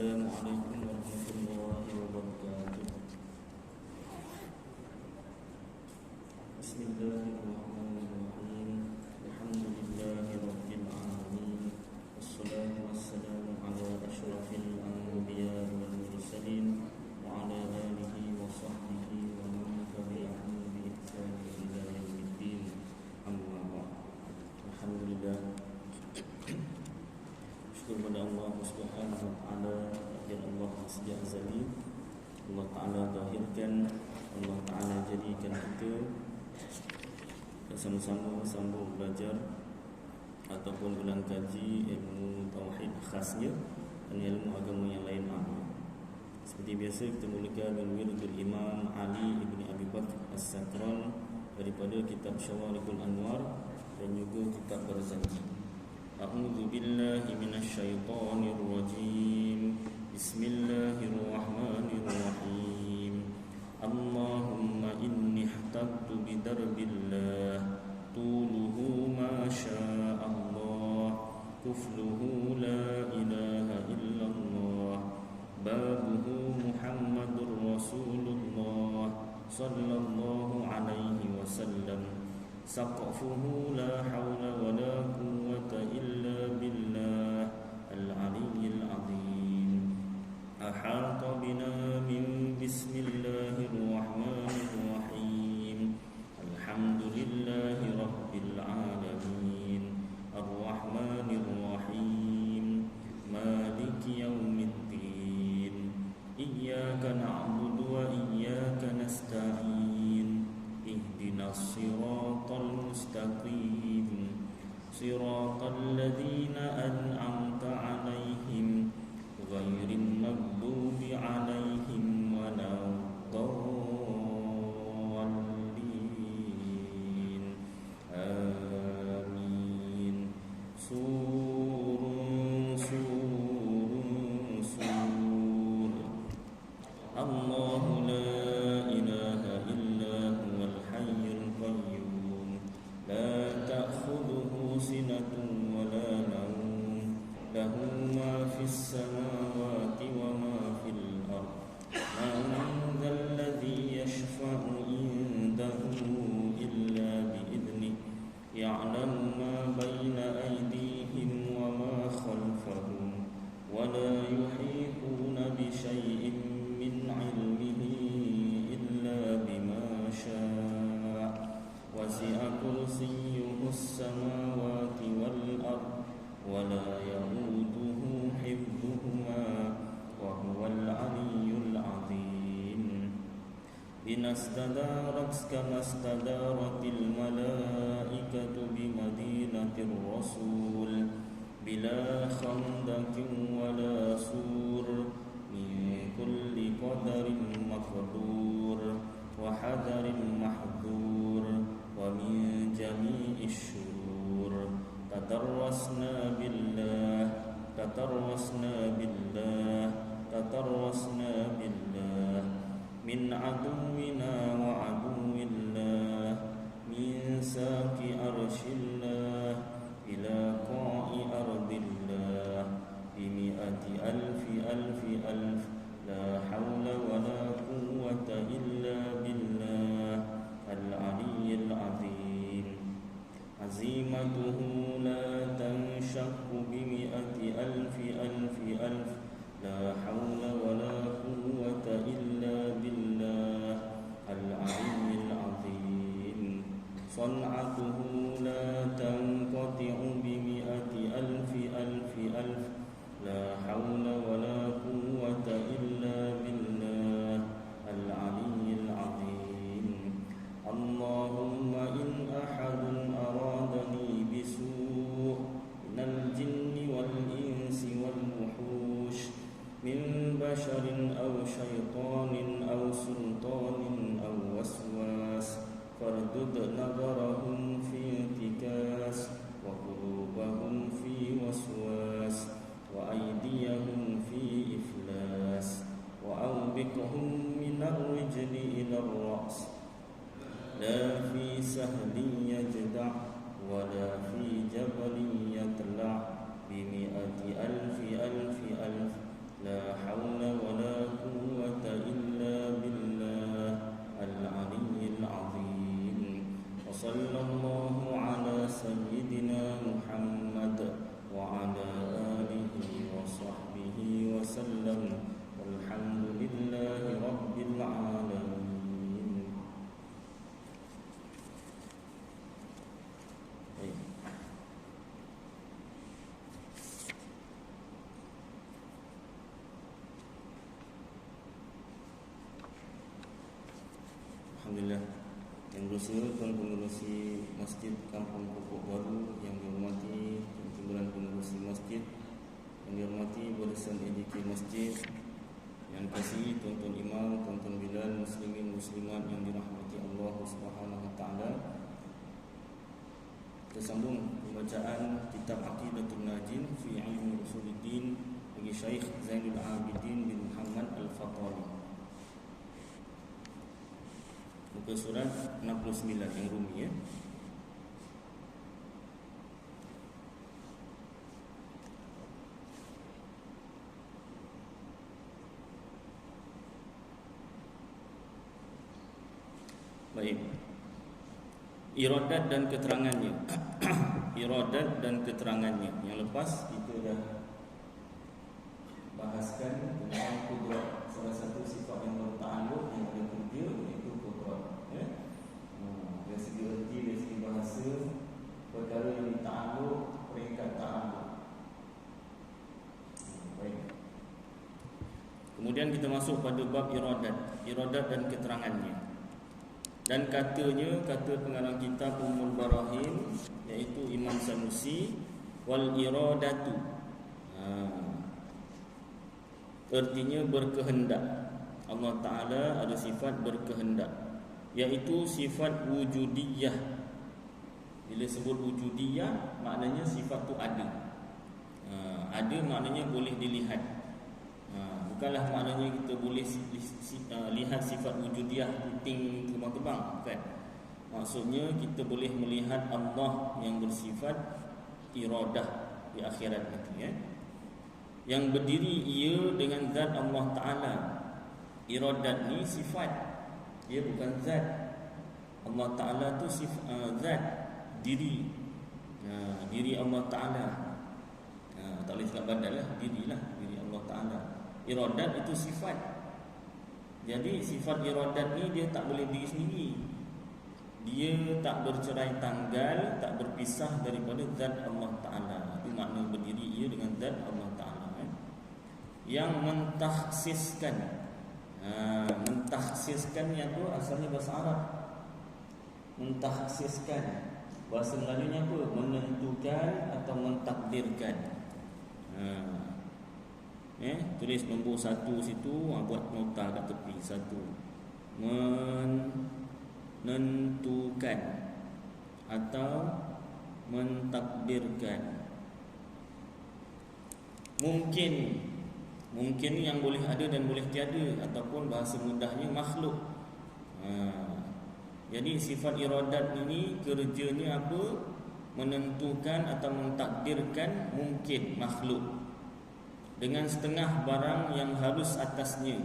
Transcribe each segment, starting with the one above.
Assalamualaikum warahmatullahi wabarakatuh. Bismillahirrahmanirrahim. Alhamdulillahi rabbil alamin. Wassalatu wassalamu ala asyrafil anbiya wal mursalin wa ala alihi wa sahbihi wa man tabi'ahum bi ihsan ila yaumiddin. Amma ba'd. Alhamdulillah, syukur kepada Allah Subhanahu wa taala yang Allah sejak azali Allah taala zahirkan, Allah taala jadikan kita sama-sama sambung belajar ataupun ulang kaji ilmu tauhid khasnya dan ilmu agama yang lain amal. Seperti biasa kita mulakan dengan wirdul Imam Ali ibn Abi Bakr As-Sakran daripada kitab Syawarikul Anwar dan juga kitab Barzanji. A'udzu billahi minasyaitonir rajim. Bismillahirrahmanirrahim. Allahumma inni ihtattu bidarbillah tuluhu ma syaa Allah kufluhu la ilaha illallah babuhu Muhammadur Rasulullah sallallahu alaihi wasallam saqafuhu la hawla wa la quwwata illa billah al-aliyyil azim ahata bina min bismillahirrahmanirrahim alhamdulillahi rabbil alamin arrahmanir rahim maliki yaumiddin iyyaka na'budu wa iyyaka nasta'in ihdinas siratal mustaqim siratal ladzina an'amta 'alaihim ghairil maghdubi 'alaihim waladdallin. Amin. Surun Allahu la ilaha illa huwal hayyul qayyum la ta'khudhuhu sinatun wa la nawm lahu ma fis samawati wa ma fil ard man dhal ladzi yashfa'u indahu illa bi idnihi ya'lamu ma bayna aydihim wa ma khalfahum wa la yuhituna bi shay'in min 'ilmihi illa bima syaa wasi'a kursiyyuhus samawati wal ard wa la ya'uduhu hifdhuhuma wa huwal 'aliyyul 'azim. Binastadarat kama stadaratil malaikatu bi madinatir rasul bila khandaqin wala sur min kulli qadarin maqdur wa hadarin mahdur wa min jami'is syurur tadarrasna billah min aduwina wa aduwillah min saqi arshillah ila qa'i ardillah bimi'ati alfi la hawla wa la quwwata illa billah al-aliyyil azim. Azimatuhu la tanshaqqu bimi'ati alfi la hawla wa la quwwata illa billah al-aliyyil azim. San'atuhu la tanqati'u bimi'ati alfi la hawla wa la quwwata illa billah al-aliyyil azim. Allahumma in ahadun aradani bisu' minal jinni wal insi wal wuhush min basharin aw syaitanin aw sultanin aw waswas fardud nadarahum fi intikas wa qulubahum fi waswas wa aydiyahum fi iflas wa awbiqhum min ar-rijli ila ar-ra's la fi sahlin yajda' wa la fi jabalin yatla' bi mi'ati alfi لا حول ولا قوة إلا بالله العلي العظيم وصلى الله على سيدنا محمد وعلى آله وصحبه وسلم والحمد لله رب العالمين. Alhamdulillah. Yang berusaha Tuan Pengerusi Masjid Kampung Pokok Baru yang dihormati Timbulan Pengerusi Masjid, yang dihormati Barisan AJK Masjid, yang kasih tuan-tuan imam, tuan-tuan bilal, muslimin muslimat yang dirahmati Allah Subhanahu wa taala. Kita sambung pembacaan kitab Aqidatul Najin fi Ilmi Usuluddin bagi Syekh Zainul Abidin bin Muhammad Al-Fatani. Muka surat 69 yang Rumi ya. Baik. Iradat dan keterangannya. Iradat dan keterangannya. Yang lepas kita dah bahaskan tentang kudrat, salah satu sifat yang bertakluk yang ada kerja iaitu kudrat ya. Dari segi erti, dari segi bahasa, perkara yang ditakluk, peringkat takluk. Baik. Kemudian kita masuk pada bab iradat dan keterangannya. Dan katanya, kata pengarang kitab Ummul Barahin iaitu Imam Sanusi, wal iradatu, artinya berkehendak. Allah Ta'ala ada sifat berkehendak, iaitu sifat wujudiyah. Bila sebut wujudiyah, maknanya sifat tu ada. Ada maknanya boleh dilihat. Bukanlah maknanya kita boleh lihat sifat wujudiyah puting terbang-terbang, bukan. Maksudnya kita boleh melihat Allah yang bersifat iradah di akhirat nanti ya. Yang berdiri ia dengan zat Allah Ta'ala. Iradat ni sifat, dia bukan zat. Allah Ta'ala tu zat, diri. Diri Allah Ta'ala. Tak boleh cakap badan lah, diri Allah Ta'ala. Iradat itu sifat. Jadi sifat iradat ni dia tak boleh diri sendiri. Dia tak bercerai tanggal, tak berpisah daripada zat Allah Ta'ala. Itu makna berdiri ia dengan zat Allah Ta'ala. Yang mentakhsiskan. Mentakhsiskan yang tu asalnya bahasa Arab. Mentakhsiskan, bahasa Melayunya apa? Menentukan atau mentakdirkan. Tulis nombor 1 situ, buat nota kat tepi 1. Menentukan atau mentakdirkan. Mungkin yang boleh ada dan boleh tiada, ataupun bahasa mudahnya makhluk. Jadi sifat iradat ini kerjanya apa? Menentukan atau mentakdirkan mungkin makhluk dengan setengah barang yang harus atasnya.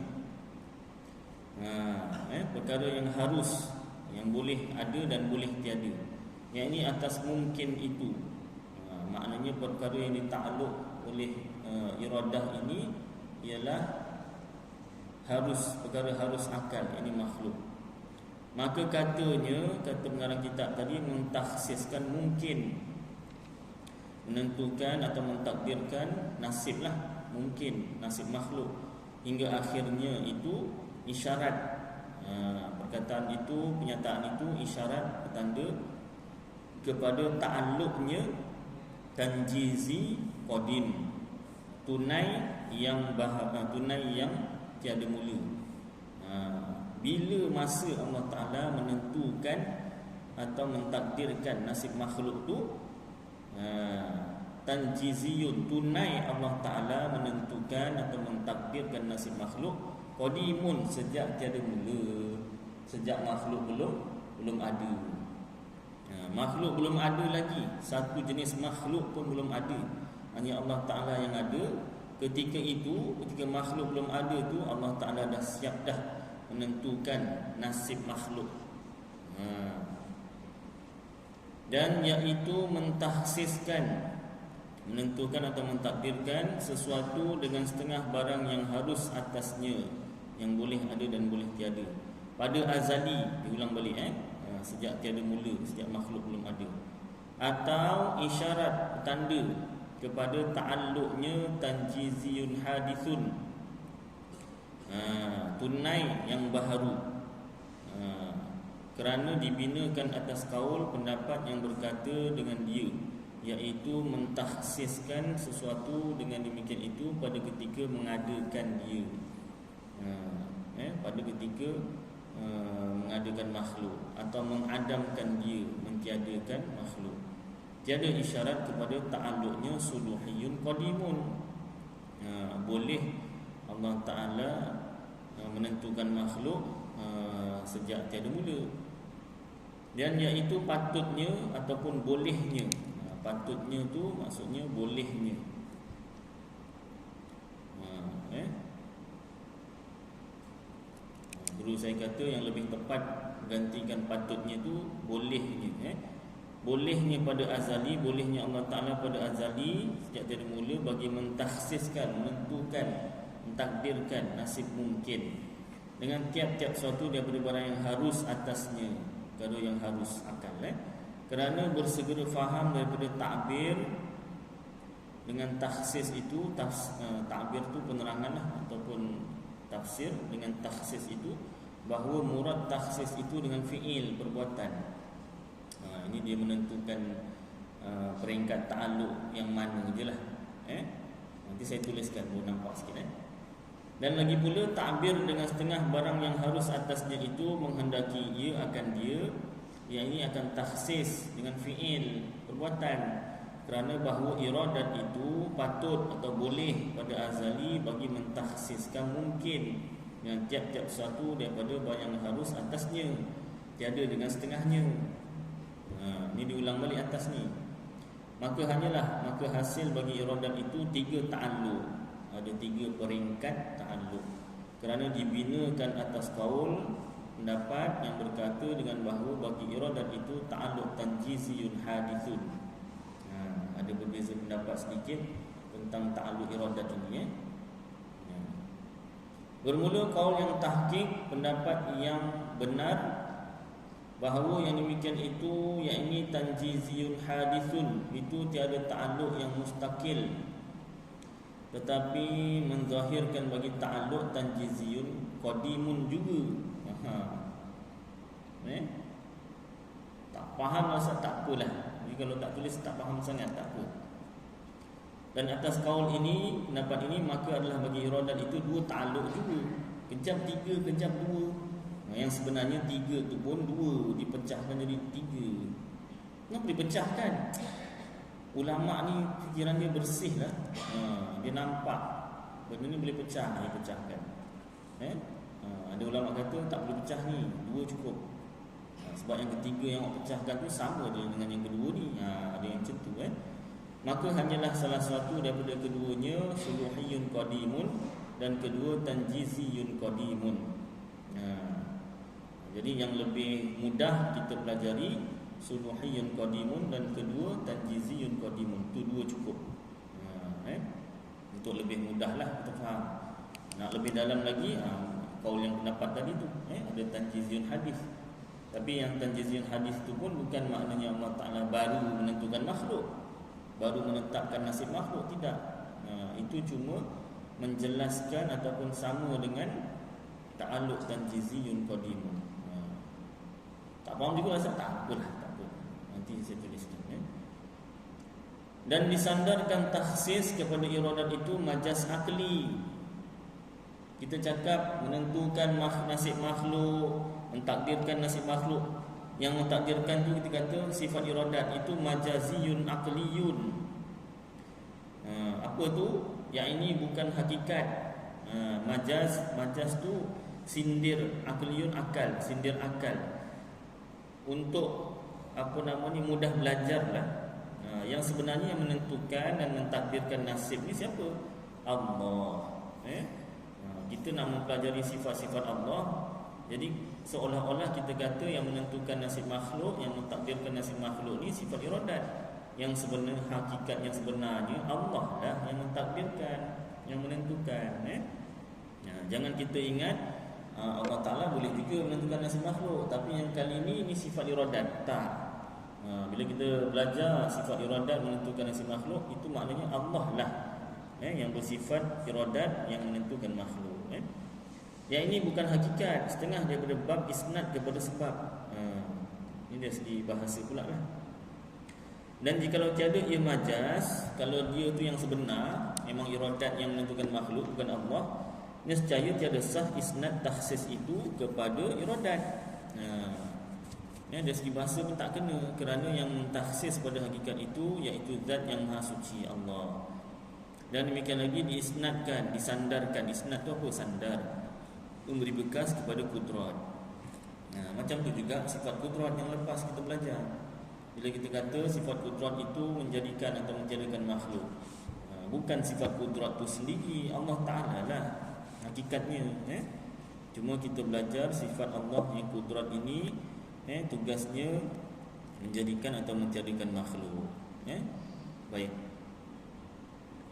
Perkara yang harus, yang boleh ada dan boleh tiada. Yang ini atas mungkin itu. Maknanya perkara yang ditakluk oleh iradah ini ialah harus, perkara harus akal, ini makhluk. Maka katanya, kata pengarang kitab tadi, mentakhsiskan mungkin, menentukan atau mentakdirkan nasib lah, mungkin nasib makhluk, hingga akhirnya itu isyarat. Perkataan itu, penyataan itu isyarat, petanda kepada ta'alluqnya tanjizi qadim, tunai yang tiada mula. Bila masa Allah Ta'ala menentukan atau mentakdirkan nasib makhluk tu, tanjiziyun, tunai Allah Ta'ala menentukan atau mentakdirkan nasib makhluk, qadimun, sejak tiada mula, sejak makhluk belum ada. Makhluk belum ada lagi, satu jenis makhluk pun belum ada, hanya Allah Ta'ala yang ada. ketika itu, ketika makhluk belum ada tu, Allah Ta'ala dah siap dah menentukan nasib makhluk. Dan iaitu mentahsiskan, menentukan atau mentakdirkan sesuatu dengan setengah barang yang harus atasnya, yang boleh ada dan boleh tiada. Pada azali, diulang balik sejak tiada mula, sejak makhluk belum ada. Atau isyarat, tanda kepada ta'alluqnya tanjiziyun hadithun, tunai yang baharu, kerana dibinakan atas kaul pendapat yang berkata dengan dia, iaitu mentahsiskan sesuatu dengan demikian itu pada ketika mengadakan dia, pada ketika mengadakan makhluk atau mengadamkan dia, mentiadakan makhluk. Tiada isyarat kepada ta'alluqnya suluhiyun qadimun. Boleh Allah Ta'ala menentukan makhluk sejak tiada mula. Dan iaitu patutnya ataupun bolehnya. Patutnya tu maksudnya bolehnya. Guru saya kata yang lebih tepat gantikan patutnya tu bolehnya. Bolehnya pada azali, bolehnya Allah Ta'ala pada azali sejak tiada mula bagi mentahsiskan, menentukan, mentakdirkan nasib mungkin dengan tiap-tiap suatu daripada barang yang harus atasnya, perkara yang harus akal. Kerana bersegera faham daripada takbir dengan tahsis itu, takbir tu penerangan ataupun tafsir dengan tahsis itu, bahawa murad tahsis itu dengan fi'il, perbuatan. Ini dia menentukan peringkat ta'alluq yang mana je lah. Nanti saya tuliskan, boleh nampak sikit. Dan lagi pula ta'bir dengan setengah barang yang harus atasnya itu menghendaki ia akan dia, yang ini akan takhsis dengan fi'il, perbuatan. Kerana bahawa iradat itu patut atau boleh pada azali bagi mentakhsiskan mungkin dengan tiap-tiap sesuatu daripada barang yang harus atasnya, tiada dengan setengahnya. Ini diulang balik atas ni. Maka hasil bagi iradat itu 3 ta'alluq. Ada 3 peringkat ta'alluq. Kerana dibinakan atas kaul pendapat yang berkata dengan bahawa bagi iradat itu ta'alluq tanjiziyun hadithun. Ada berbeza pendapat sedikit tentang ta'alluq iradat ini. Bermula kaul yang tahqiq, pendapat yang benar bahawa yang demikian itu, yakni tanjiziyun hadithun, itu tiada ta'alluq yang mustaqil, tetapi menzahirkan bagi ta'alluq tanjiziyun qadimun juga. Tak faham rasa tak apalah. Jadi kalau tak tulis tak faham sangat tak apa. Dan atas kaul ini, pendapat ini, maka adalah bagi iradat itu 2 ta'alluq juga. Kejap 3, kejap 2. Yang sebenarnya 3 tu pun 2 dipecahkan jadi 3. Kenapa dipecahkan? Ulama' ni fikiran dia bersih lah. Dia nampak benda ni boleh pecah, dia pecahkan. Ada ulama' kata tak boleh pecah ni, 2 cukup. Sebab yang ketiga yang awak pecahkan tu sama dia dengan yang kedua ni. Ada yang macam tu. Maka hanyalah salah satu daripada keduanya suluhiyun qadimun dan kedua tanjiziyun qadimun. Jadi yang lebih mudah kita pelajari suluhiyun qadimun dan kedua tanjiziyun qadimun. Itu 2 cukup. Untuk lebih mudahlah kita faham. Nak lebih dalam lagi, kaul yang pendapat tadi tu, ada tanjiziyun hadis. Tapi yang tanjiziyun hadis tu pun bukan maknanya Allah Ta'ala baru menentukan makhluk, baru menetapkan nasib makhluk, tidak. Itu cuma menjelaskan ataupun sama dengan ta'alluq tanjiziyun qadimun. Tak faham juga rasa tak apalah, tak apa. Nanti saya tuliskan. Dan disandarkan takhsis kepada iradat itu majaz akli. Kita cakap menentukan nasib makhluk, mentakdirkan nasib makhluk. Yang mentakdirkan tu kita kata sifat iradat itu majaziyun akliyun. Apa tu? Yang ini bukan hakikat. Majaz tu sindir, akliyun akal, sindir akal. Untuk mudah belajar lah. Yang sebenarnya yang menentukan dan mentakdirkan nasib ni siapa? Allah. Kita nak mempelajari sifat-sifat Allah. Jadi seolah-olah kita kata yang menentukan nasib makhluk, yang mentakdirkan nasib makhluk ni sifat iradat. Yang sebenarnya, hakikat yang sebenarnya Allah lah yang mentakdirkan, yang menentukan. Jangan kita ingat Allah Ta'ala boleh juga menentukan nasib makhluk, tapi yang kali ini sifat iradat. Tak. Bila kita belajar sifat iradat menentukan nasib makhluk, itu maknanya Allah lah yang bersifat iradat yang menentukan makhluk. Yang ini bukan hakikat, setengah daripada bab isnad kepada sebab. Ini dari segi bahasa pula lah. Dan jikalau tiada ia majaz, kalau dia tu yang sebenar, memang iradat yang menentukan makhluk, bukan Allah, nescaya tiada sah isnad takhsis itu kepada iradat. Dari segi bahasa pun tak kena, kerana yang takhsis pada hakikat itu iaitu zat yang maha suci, Allah. Dan demikian lagi diisnadkan, disandarkan. Isnad tu apa? Sandar, memberi bekas kepada kudrat. Macam tu juga sifat kudrat yang lepas kita belajar. Bila kita kata sifat kudrat itu menjadikan atau menjadikan makhluk, bukan sifat kudrat tu sendiri, Allah Ta'ala lah hakikatnya. Cuma kita belajar sifat Allah yang kudrat ini, tugasnya menjadikan atau menjadikan makhluk. Baik.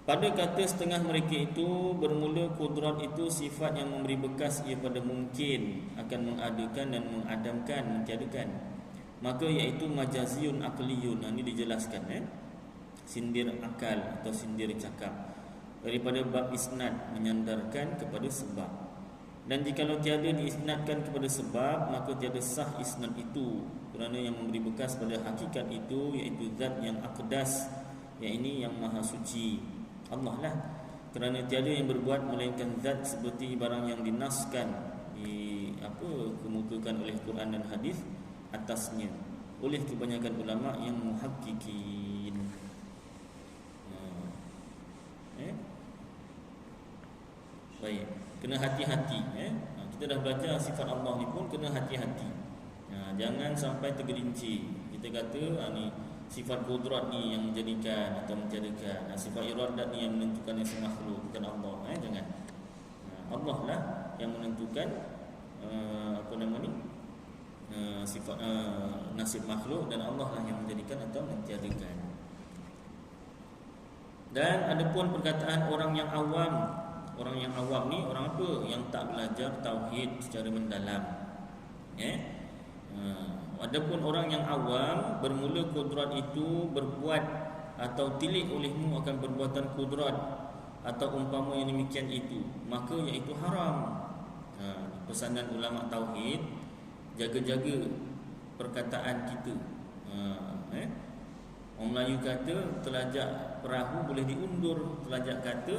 Pada kata setengah mereka itu, bermula kudrat itu sifat yang memberi bekas ia pada mungkin akan mengadakan dan mengadamkan, mentiadakan. Maka iaitu majaziyun akliyun. Ini dijelaskan, sindir akal atau sindir cakap, daripada bab isnad, menyandarkan kepada sebab. Dan jikalau tiada diisnadkan kepada sebab, maka tiada sah isnad itu, kerana yang memberi bekas pada hakikat itu iaitu zat yang aqdas, yang ini yang maha suci, Allah lah. Kerana tiada yang berbuat melainkan zat seperti barang yang dinaskan, kemukakan oleh Quran dan hadis atasnya oleh kebanyakan ulama yang muhaqqiqin. Baik, kena hati-hati. Kita dah belajar sifat Allah ni pun kena hati-hati. Jangan sampai tergelincir. Kita kata ni sifat kudrat ni yang menjadikan atau menjadikan, sifat iradat ni yang menentukan nasib makhluk, bukan Allah. Jangan. Allah lah yang menentukan sifat nasib makhluk, dan Allah lah yang menjadikan atau mentiadakan. Dan ada pun perkataan orang yang awam. Orang yang awam ni orang apa? Yang tak belajar tauhid secara mendalam. Adapun orang yang awam, bermula kudrat itu berbuat atau tilik olehmu akan perbuatan kudrat atau umpama yang demikian itu, maka iaitu haram. Pesanan ulama tauhid, jaga-jaga perkataan kita. Orang Melayu kata telajak perahu boleh diundur, telajak kata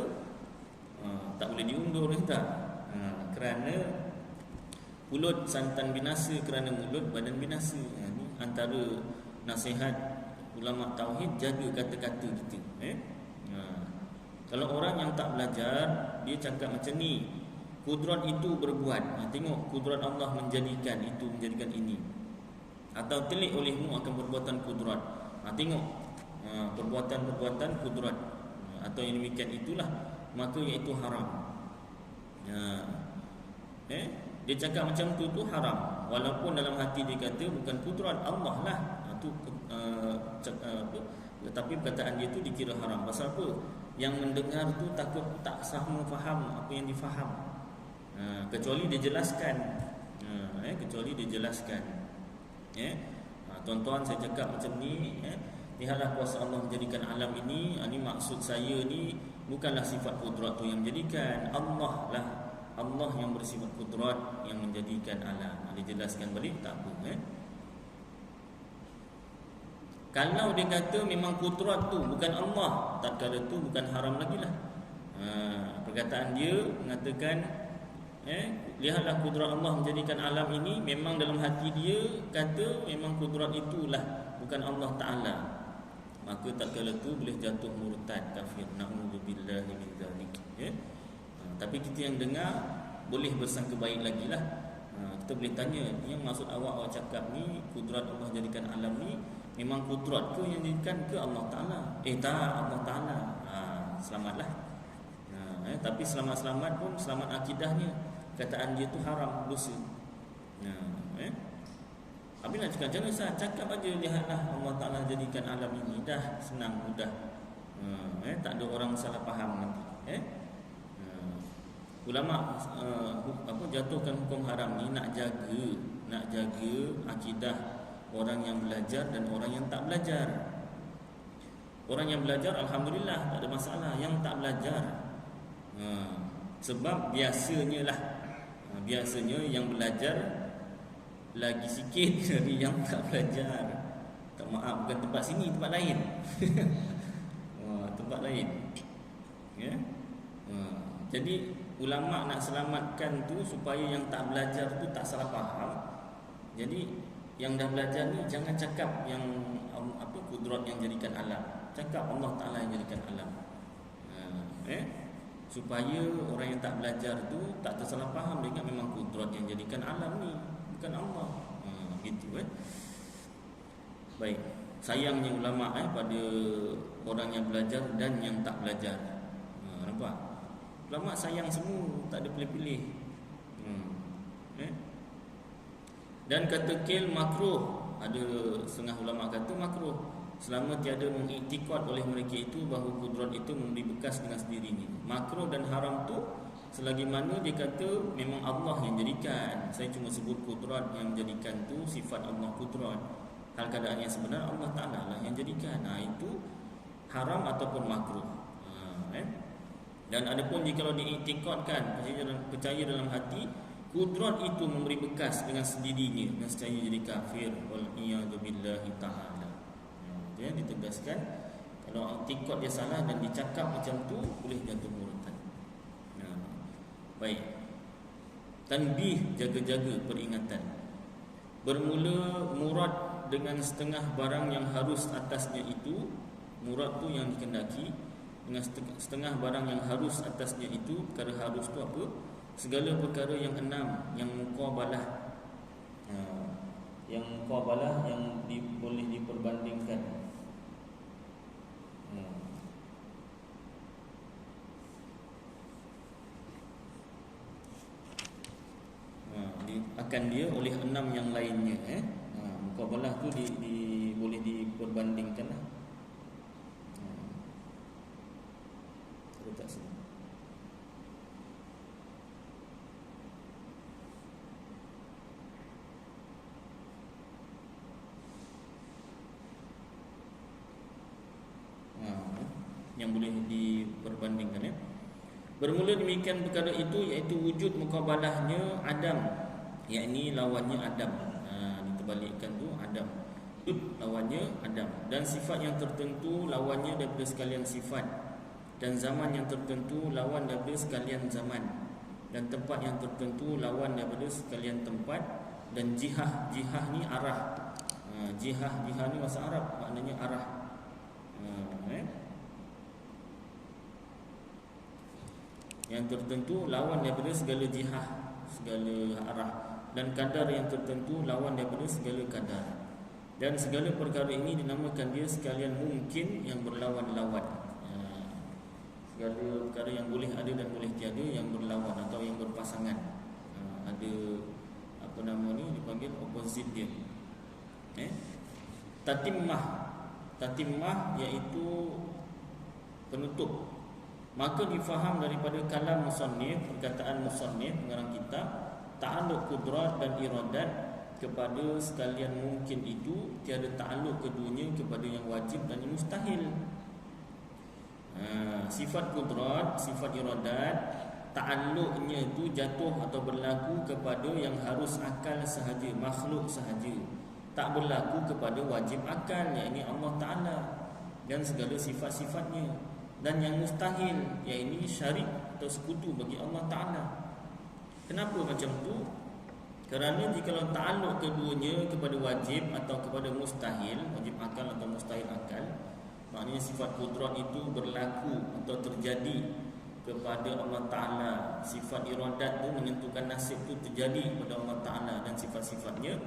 tak boleh diundur, tak? Kerana mulut santan binasa, kerana mulut badan binasa. Ini antara nasihat ulama tauhid, jaga kata-kata kita. Kalau orang yang tak belajar, dia cakap macam ni, kudrat itu berbuat, tengok kudrat Allah menjadikan itu, menjadikan ini, atau telik olehmu akan perbuatan kudrat, tengok perbuatan-perbuatan kudrat, atau yang demikian itulah, maka iaitu haram. Dia cakap macam tu haram, walaupun dalam hati dia kata bukan kudrat Allah lah, tetapi perkataan dia tu dikira haram. Pasal apa? Yang mendengar tu takut tak sama faham apa yang difaham, kecuali dia jelaskan. Kecuali dia jelaskan. Tuan-tuan, saya cakap macam ni, lihatlah kuasa Allah menjadikan alam ini. Ini maksud saya ni bukanlah sifat kudrat tu yang menjadikan, Allah lah, Allah yang bersifat kudrat yang menjadikan alam. Dia jelaskan balik, tak apa. Kalau dia kata memang kudrat tu bukan Allah, tak kala tu bukan haram lagi lah. Perkataan dia mengatakan, lihatlah kudrat Allah menjadikan alam ini, memang dalam hati dia kata memang kudrat itulah, bukan Allah Ta'ala, maka tak kala tu boleh jatuh murtad, kafir. Na'udzubillahi min dzalik. Tapi kita yang dengar boleh bersangka baik lagi lah. Kita boleh tanya, yang maksud awak cakap ni, kudrat Allah jadikan alam ni, memang kudrat ke yang jadikan ke Allah Ta'ala? Tak, Allah Ta'ala. Selamatlah. Tapi selamat-selamat pun selamat akidahnya, kataan dia tu haram, dosa. Habis nak cakap macam mana Ustaz? Cakap aja, lihatlah Allah Ta'ala jadikan alam ini. Dah senang, mudah. Tak ada orang salah faham nanti. Ulama jatuhkan hukum haram ni nak jaga akidah orang yang belajar dan orang yang tak belajar. Orang yang belajar alhamdulillah tak ada masalah. Yang tak belajar sebab biasanya yang belajar lagi sikit dari yang tak belajar. Tak, maaf, bukan tempat sini, tempat lain. Tempat lain. Jadi ulama nak selamatkan tu supaya yang tak belajar tu tak salah faham. Jadi yang dah belajar ni jangan cakap yang kudrat yang jadikan alam. Cakap Allah Ta'ala yang jadikan alam. Supaya orang yang tak belajar tu tak tersalah faham. Dia ingat memang kudrat yang jadikan alam ni, bukan Allah. Gitu Baik. Sayangnya ulama pada orang yang belajar dan yang tak belajar. Nampak? Ulama sayang semua, tak ada pilih-pilih. Dan kata kil makruh. Ada setengah ulama kata makruh selama tiada mengiktikad oleh mereka itu bahawa kudrat itu memberi bekas dengan sendirinya. Makruh dan haram tu selagi mana dia kata memang Allah yang jadikan. Saya cuma sebut kudrat yang menjadikan tu sifat Allah kudrat. Hal keadaan yang sebenar Allah Ta'ala lah yang jadikan. Itu haram ataupun makruh. Dan adapun jika diiktikadkan, percaya dalam hati kudrat itu memberi bekas dengan sendirinya, dan secara jadi kafir, wal iyadu billahi ta'ala. Dia ditegaskan kalau iktikad dia salah dan dicakap macam tu boleh jatuh murtad. Baik. Tanbih, jaga-jaga peringatan. Bermula murad dengan setengah barang yang harus atasnya itu. Murad tu yang dikendaki. Dengan setengah barang yang harus atasnya itu. Perkara harus tu apa? Segala perkara yang enam, yang muqabalah. Yang muqabalah yang boleh diperbandingkan. Akan dia oleh enam yang lainnya. Muqabalah tu boleh diperbandingkan lah. Letak sini. Yang boleh diperbandingkan. Bermula demikian perkara itu, iaitu wujud muqabalahnya Adam, yakni lawannya Adam. Diterbalikkan tu Adam, wujud lawannya Adam, dan sifat yang tertentu lawannya daripada sekalian sifat, dan zaman yang tertentu lawan daripada sekalian zaman, dan tempat yang tertentu lawan daripada sekalian tempat, dan jihah ni arah. Jihah ni bahasa Arab maknanya arah. Yang tertentu lawan daripada segala jihah, segala arah, dan kadar yang tertentu lawan daripada segala kadar. Dan segala perkara ini dinamakan dia sekalian mungkin yang berlawan-lawan. Segala perkara yang boleh ada dan boleh tiada, yang berlawan atau yang berpasangan. Ada apa nama ni, dipanggil opposite dia. Tatimah iaitu penutup. Maka difaham daripada kalam musannif, perkataan musannif pengarang kitab, ta'alluq kudrat dan iradat kepada sekalian mungkin itu, tiada ta'alluq keduanya kepada yang wajib dan yang mustahil. Sifat kudrat, sifat iradat, ta'alluqnya itu jatuh atau berlaku kepada yang harus akal sahaja, makhluk sahaja. Tak berlaku kepada wajib akal, yakni Allah Ta'ala dan segala sifat-sifatnya. Dan yang mustahil, iaitu syarik atau sekutu bagi Allah Ta'ala. Kenapa macam tu? Kerana jika ta'alluq keduanya kepada wajib atau kepada mustahil, wajib akal atau mustahil akal, maknanya sifat kudrat itu berlaku atau terjadi kepada Allah Ta'ala. Sifat iradat itu menentukan nasib itu terjadi kepada Allah Ta'ala dan sifat-sifatnya.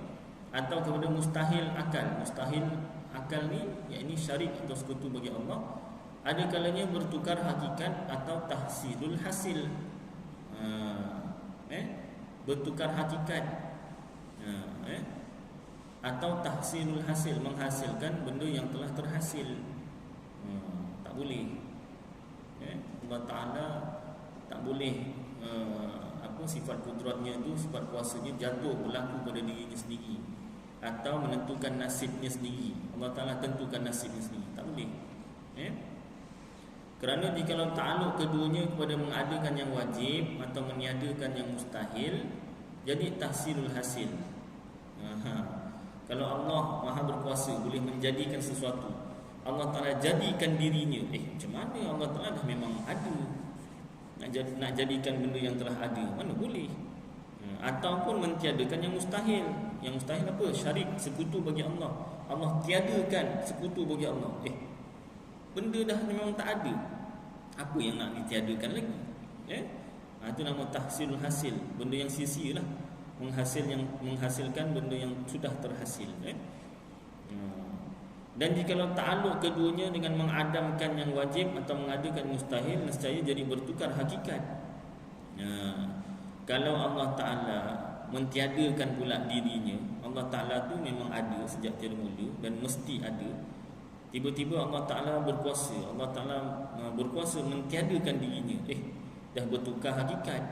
Atau kepada mustahil akal. Mustahil akal ni iaitu syarik atau sekutu bagi Allah. Ada kalanya bertukar hakikat atau tahsilul hasil. Bertukar hakikat, atau tahsilul hasil, menghasilkan benda yang telah terhasil. Tak boleh. Allah Ta'ala tak boleh sifat kudratnya tu, sifat kuasanya jatuh berlaku pada dirinya sendiri atau menentukan nasibnya sendiri. Allah Ta'ala tentukan nasibnya sendiri, tak boleh. Kerana jikalau ta'aluk keduanya kepada mengadakan yang wajib atau meniadakan yang mustahil, jadi tahsilul hasil. Kalau Allah Maha berkuasa boleh menjadikan sesuatu, Allah Ta'ala jadikan dirinya, macam mana Allah Ta'ala dah memang ada, nak jadikan benda yang telah ada, mana boleh. Ataupun mentiadakan yang mustahil. Yang mustahil apa? Syarik, sekutu bagi Allah. Allah tiadakan sekutu bagi Allah. Benda dah memang tak ada, apa yang nak ditiadakan lagi? Itu nama tahsilul hasil. Benda yang sia-sia lah, menghasilkan benda yang sudah terhasil. Dan jikalau ta'aluk keduanya dengan mengadamkan yang wajib atau mengadakan mustahil, nescaya jadi bertukar hakikat. Kalau Allah Ta'ala mentiadakan pula dirinya, Allah Ta'ala tu memang ada sejak tiada mula dan mesti ada. Tiba-tiba Allah Ta'ala berkuasa, Allah Ta'ala berkuasa mentiadakan dirinya, dah bertukar hakikat.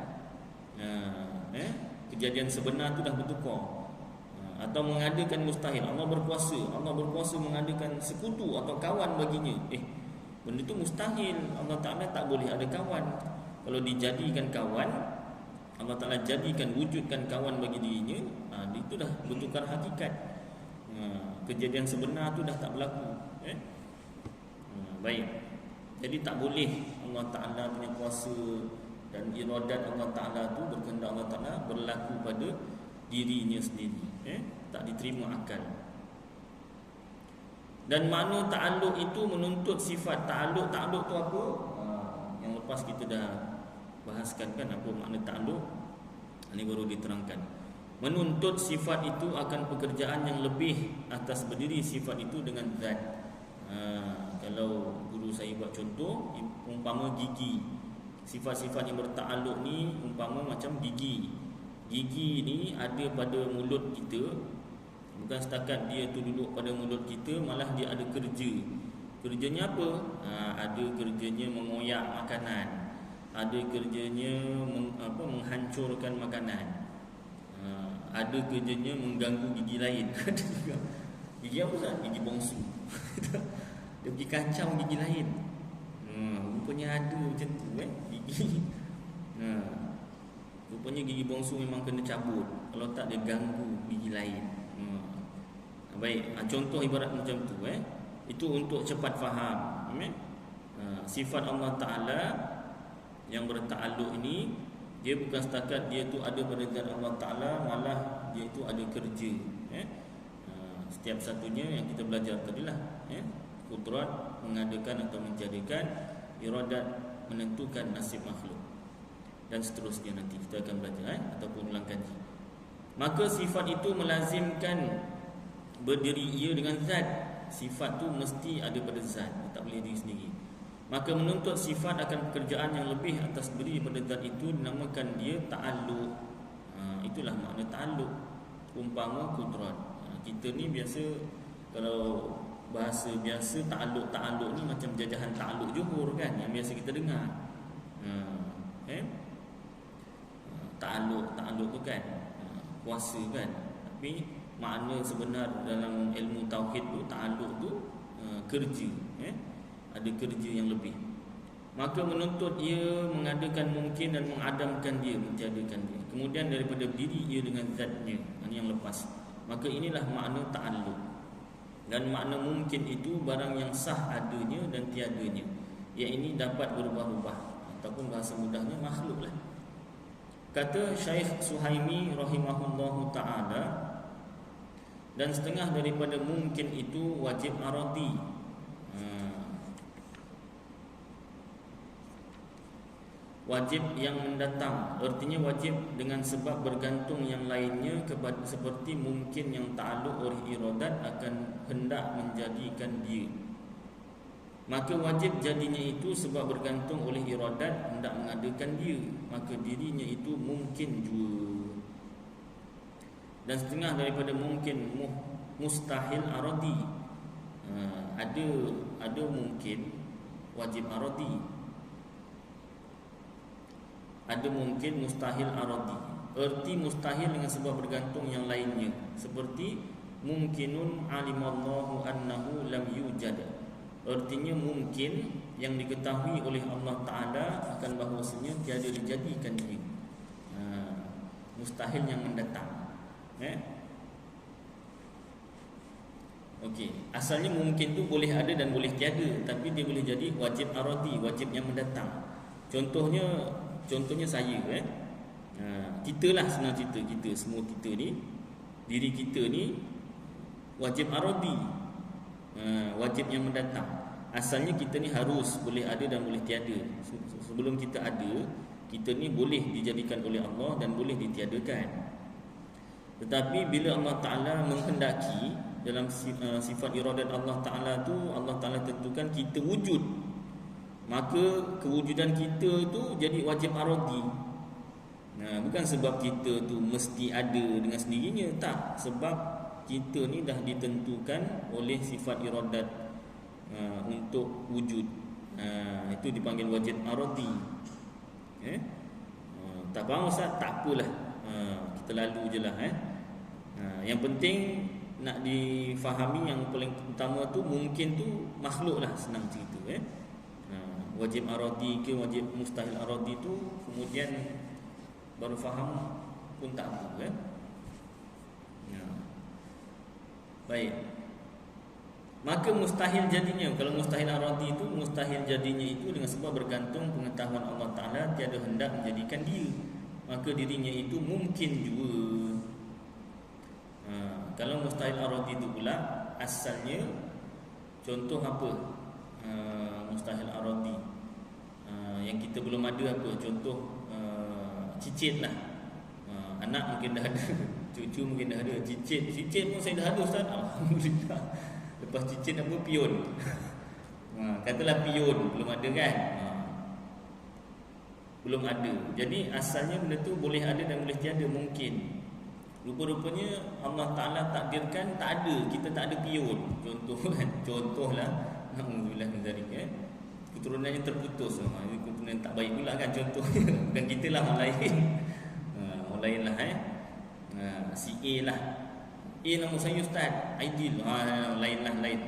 Kejadian sebenar tu dah bertukar. Atau mengadakan mustahil, Allah berkuasa mengadakan sekutu atau kawan baginya. Benda tu mustahil, Allah Ta'ala tak boleh ada kawan. Kalau dijadikan kawan, Allah Ta'ala jadikan, wujudkan kawan bagi dirinya, itu dah bertukar hakikat. Kejadian sebenar tu dah tak berlaku. Baik. Jadi tak boleh Allah Ta'ala punya kuasa dan iradat Allah Ta'ala tu, berkehendak Allah Ta'ala berlaku pada dirinya sendiri. Tak diterima akal. Dan makna ta'alluq itu menuntut sifat. Ta'alluq tu apa? Yang lepas kita dah bahaskan kan, apa makna ta'alluq. Ini baru diterangkan. Menuntut sifat itu akan pekerjaan yang lebih atas berdiri sifat itu dengan zat. Kalau guru saya buat contoh, umpama gigi. Sifat-sifat yang berta'alluq ni umpama macam gigi. Gigi ni ada pada mulut kita. Bukan setakat dia tu duduk pada mulut kita, malah dia ada kerja. Kerjanya apa? Ada kerjanya mengoyak makanan, ada kerjanya menghancurkan makanan, ada kerjanya mengganggu gigi lain. Gigi apa Ustaz? Gigi bongsu. Dia pergi kacau gigi lain. Rupanya ada macam tu gigi. Rupanya gigi bongsu memang kena cabut, kalau tak dia ganggu gigi lain. Baik, contoh ibarat macam tu. Itu untuk cepat faham. Sifat Allah Ta'ala yang berta'alluq ini, dia bukan setakat dia tu ada pada zat Allah Ta'ala, malah dia tu ada kerja. Setiap satunya yang kita belajar tadilah, kudrat mengadakan atau menjadikan, iradat menentukan nasib makhluk, dan seterusnya nanti kita akan belajar ataupun ulang kaji. Maka sifat itu melazimkan berdiri ia dengan zat. Sifat tu mesti ada pada zat, dia tak boleh diri sendiri. Maka menuntut sifat akan pekerjaan yang lebih atas berdiri pada zat itu dinamakan dia ta'alluq. Itulah makna ta'alluq. Umpama kudrat. Kita ni biasa, kalau bahasa biasa, ta'alluq ni macam jajahan ta'alluq Johor kan, yang biasa kita dengar. Ta'alluq tu kan kuasa kan. Tapi makna sebenar dalam ilmu tauhid tu, ta'alluq tu kerja. Ada kerja yang lebih. Maka menuntut ia mengadakan mungkin dan mengadamkan dia, menjadikan dia. Kemudian daripada diri ia dengan zatnya, ini yang lepas. Maka inilah makna ta'alluq. Dan makna mungkin itu barang yang sah adanya dan tiadanya. Yang ini dapat berubah-ubah, ataupun bahasa mudahnya makhluk lah. Kata Syekh Suhaimi rahimahullahu ta'ala, dan setengah daripada mungkin itu wajib aradi. Wajib yang mendatang, artinya wajib dengan sebab bergantung yang lainnya kepada, seperti mungkin yang ta'alluq oleh iradat akan hendak menjadikan dia. maka wajib jadinya itu sebab bergantung oleh iradat hendak mengadakan dia, maka dirinya itu mungkin jua. Dan setengah daripada mungkin mustahil aradi. Ada mungkin wajib aradi, ada mungkin mustahil aradi. Erti mustahil dengan sebab bergantung yang lainnya, seperti mungkinun alimallahu annahu lam yujad. Artinya mungkin yang diketahui oleh Allah Ta'ala akan bahawasanya tiada dijadikan dia. Mustahil yang mendatang. Okey, asalnya mungkin tu boleh ada dan boleh tiada, tapi dia boleh jadi wajib aradi, wajib yang mendatang. Contohnya saya, kita lah senang cerita, kita semua kita ni, diri kita ni wajib aradi, wajib yang mendatang. Asalnya kita ni harus boleh ada dan boleh tiada. Sebelum kita ada, kita ni boleh dijadikan oleh Allah dan boleh ditiadakan. Tetapi bila Allah Ta'ala menghendaki, dalam sifat iradat Allah Ta'ala tu, Allah Ta'ala tentukan kita wujud, maka kewujudan kita tu jadi wajib aradi. Bukan sebab kita tu mesti ada dengan sendirinya, tak. Sebab kita ni dah ditentukan oleh sifat iradat untuk wujud. Itu dipanggil wajib aradi. Tak faham Ustaz? Tak apalah, kita lalu je lah. Yang penting nak difahami, yang paling utama tu mungkin tu makhluk lah, senang cerita. Wajib aradi ke wajib mustahil aradi tu kemudian baru faham pun tak apa. Baik. Maka mustahil jadinya, kalau mustahil aradi itu, mustahil jadinya itu dengan sebab bergantung pengetahuan Allah Ta'ala tiada hendak menjadikan dia, maka dirinya itu mungkin juga. Kalau mustahil aradi itu pula asalnya, contoh apa? Mustahil aradi yang kita belum ada apa? Contoh cicit lah. Anak mungkin dah ada, cucu mungkin dah ada. Cicit pun saya dah ada Ustaz, alhamdulillah. Lepas cicit apa? Pion. Katalah pion belum ada kan? Belum ada. Jadi asalnya benda tu boleh ada dan boleh tiada, mungkin. Rupa-rupanya Allah Ta'ala takdirkan tak ada, kita tak ada pion. Contoh kan? Contohlah, alhamdulillah min zalik, keturunannya terputus. Ini keturunan tak baik pula kan contohnya. Bukan kita lah, orang lain. Orang lain lah si A lah. A nama saya Ustaz Aidil. Lain lah, lain.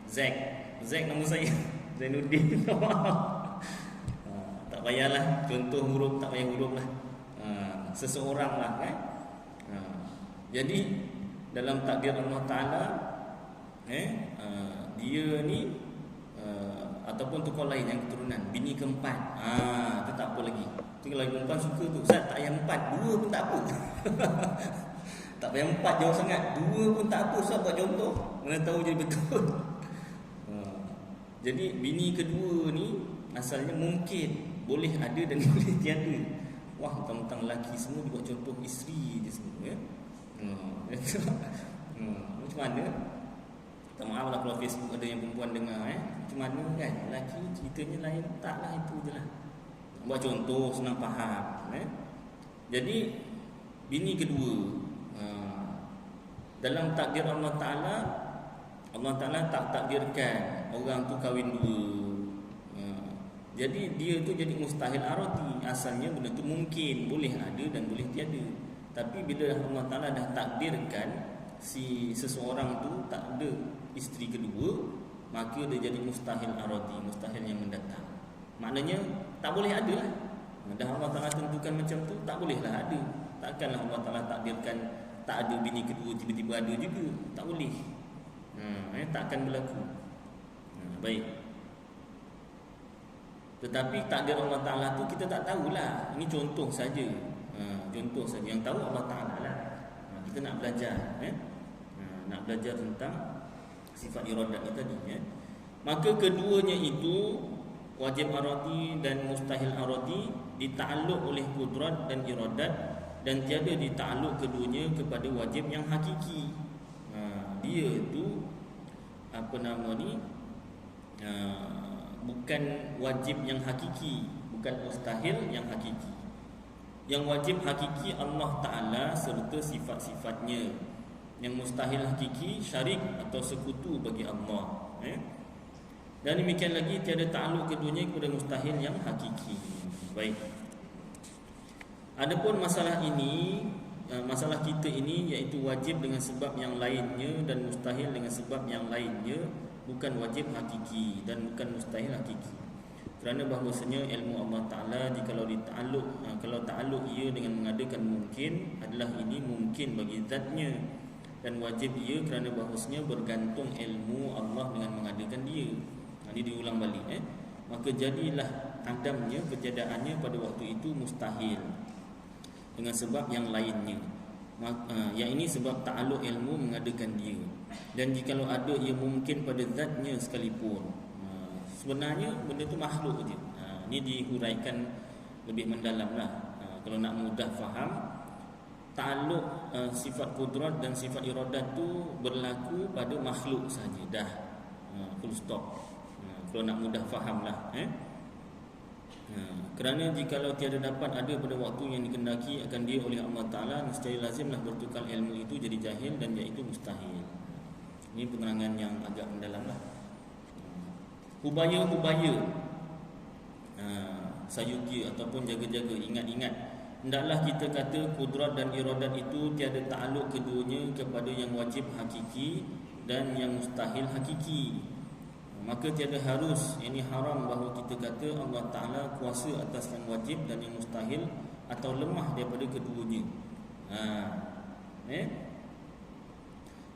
Zack nama saya Zainuddin. Tak payahlah contoh huruf, tak payah huruf lah. Seseorang lah kan. Jadi dalam takdir Allah Ta'ala, dia ni ataupun tokoh lain yang keturunan bini keempat, itu tak apa lagi. Tu kalau perempuan suka tu, Ustaz tak payah 4, 2 pun tak apa. Tak payah 4 jauh sangat, 2 pun tak apa. Ustaz buat contoh, mana tahu jadi betul. Jadi bini kedua ni asalnya mungkin boleh ada dan boleh tiada. Wah, tentang lelaki semua dibuat contoh isteri je semua. Macam mana? Tak maaf lah kalau Facebook ada yang perempuan dengar. Macam mana kan? Lelaki ceritanya lain. Taklah, itu je lah. Buat contoh senang faham. Jadi bini kedua, dalam takdir Allah Ta'ala, Allah Ta'ala tak takdirkan orang tu kahwin dua. Jadi dia tu jadi mustahil aradi. Asalnya benda tu mungkin boleh ada dan boleh tiada. Tapi bila Allah Ta'ala dah takdirkan si seseorang tu tak ada isteri kedua, maka dia jadi mustahil aradi, mustahil yang mendatang. Maknanya tak boleh ada lah. Dah Allah Ta'ala tentukan macam tu, tak bolehlah ada. Takkanlah Allah Ta'ala takdirkan tak ada bini kedua tiba-tiba ada juga. Tak boleh. Takkan berlaku. Baik. Tetapi takdir Allah Ta'ala tu kita tak tahulah. Ini contoh saja. Contoh saja. Yang tahu Allah Ta'ala lah. Kita nak belajar, nak belajar tentang sifat iradat ni tadi. Maka keduanya itu, wajib aradi dan mustahil aradi, ditakluk oleh kudrat dan iradat, dan tiada ditakluk keduanya kepada wajib yang hakiki. Dia tu apa nama ni, bukan wajib yang hakiki, bukan mustahil yang hakiki. Yang wajib hakiki Allah Ta'ala serta sifat-sifatnya. Yang mustahil hakiki syarik atau sekutu bagi Allah. Dan demikian lagi tiada ta'aluk keduanya kepada mustahil yang hakiki. Baik. Adapun masalah ini, masalah kita ini, iaitu wajib dengan sebab yang lainnya dan mustahil dengan sebab yang lainnya, bukan wajib hakiki dan bukan mustahil hakiki. Kerana bahawasanya ilmu Allah Ta'ala jikalau dita'aluk, kalau ta'aluk ia dengan mengadakan mungkin, adalah ini mungkin bagi zatnya, dan wajib ia kerana bahawasanya bergantung ilmu Allah dengan mengadakan dia. Ini diulang balik. Maka jadilah adamnya, ketiadaannya pada waktu itu mustahil dengan sebab yang lainnya. Yang ini sebab ta'aluk ilmu mengadakan dia. Dan jikalau ada ia mungkin pada zatnya sekalipun, sebenarnya benda tu makhluk je. Ini dihuraikan lebih mendalam lah. Kalau nak mudah faham, ta'aluk sifat kudrat dan sifat iradat tu berlaku pada makhluk saja. Dah, full stop. Kalau nak mudah faham lah. Kerana jikalau tiada dapat ada pada waktu yang dikendaki akan dia oleh Allah Ta'ala, nescaya lazimlah bertukar ilmu itu jadi jahil dan iaitu mustahil. Ini penerangan yang agak mendalam lah. Hubaya-hubaya sayugi ataupun jaga-jaga, ingat-ingat, hendaklah kita kata kudrat dan iradat itu tiada ta'aluk keduanya kepada yang wajib hakiki dan yang mustahil hakiki. Maka tiada harus, ini haram bahawa kita kata Allah Ta'ala kuasa atas yang wajib dan yang mustahil, atau lemah daripada keduanya.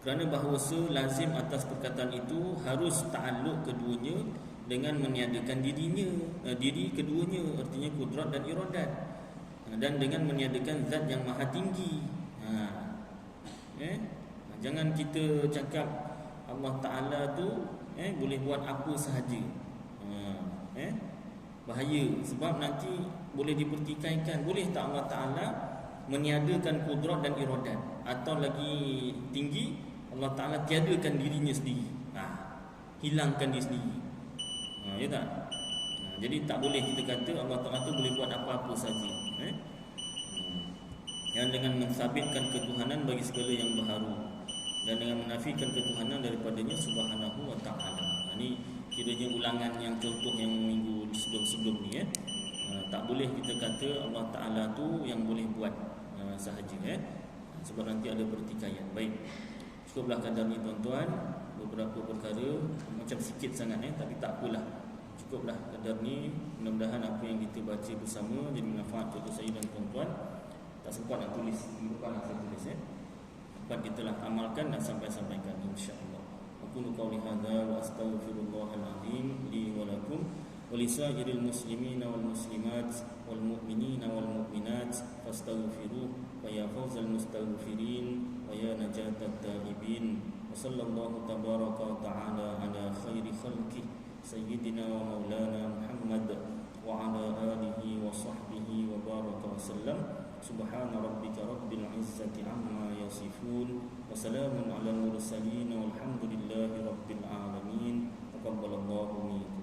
Kerana bahawasa lazim atas perkataan itu harus ta'aluk keduanya dengan meniadakan diri keduanya, artinya kudrat dan iradat, dan dengan meniadakan zat yang maha tinggi. Jangan kita cakap Allah Ta'ala tu boleh buat apa sahaja. Bahaya, sebab nanti boleh dipertikaikan. Boleh tak Allah Ta'ala meniadakan kudrat dan iradat, atau lagi tinggi, Allah Ta'ala tiadakan dirinya sendiri, hilangkan diri sendiri. Ya tak? Jadi tak boleh kita kata Allah Ta'ala tu boleh buat apa-apa saja. Yang dengan mensabitkan ketuhanan bagi segala yang berharu, dan dengan menafikan ketuhanan daripadanya subhanahu wa ta'ala. Ini kiranya ulangan yang contoh yang minggu sebelum ni. Tak boleh kita kata Allah Ta'ala tu yang boleh buat sahaja, sebab nanti ada pertikaian. Baik, cukuplah kadar ni tuan-tuan. Beberapa perkara macam sikit sangat, tapi tak apalah, cukuplah kadar ni. Mudah-mudahan apa yang kita baca bersama jadi manfaat untuk saya dan tuan-tuan. Tak sempat nak tulis, bukan nak saya tulis, dapat kita lah amalkan dan sampaikan insya-Allah. Aku qauli hadza wa astaghfirullahal azim li wa lakum wa lisairil muslimina wal muslimat wal mu'minina wal mu'minat fastaghfiruh wa ya fawzal mustaghfirin wa ya najatat taibin. Wa sallallahu tabaraka wa ta'ala ala khairi khalqi sayyidina wa maulana Muhammad wa ala alihi wa sahbihi wa baraka wa sallam. Subhana rabbika rabbil izzati amma yasifun wa salamun alal mursalin walhamdulillahi rabbil alamin. Taqabbalallahu minkum.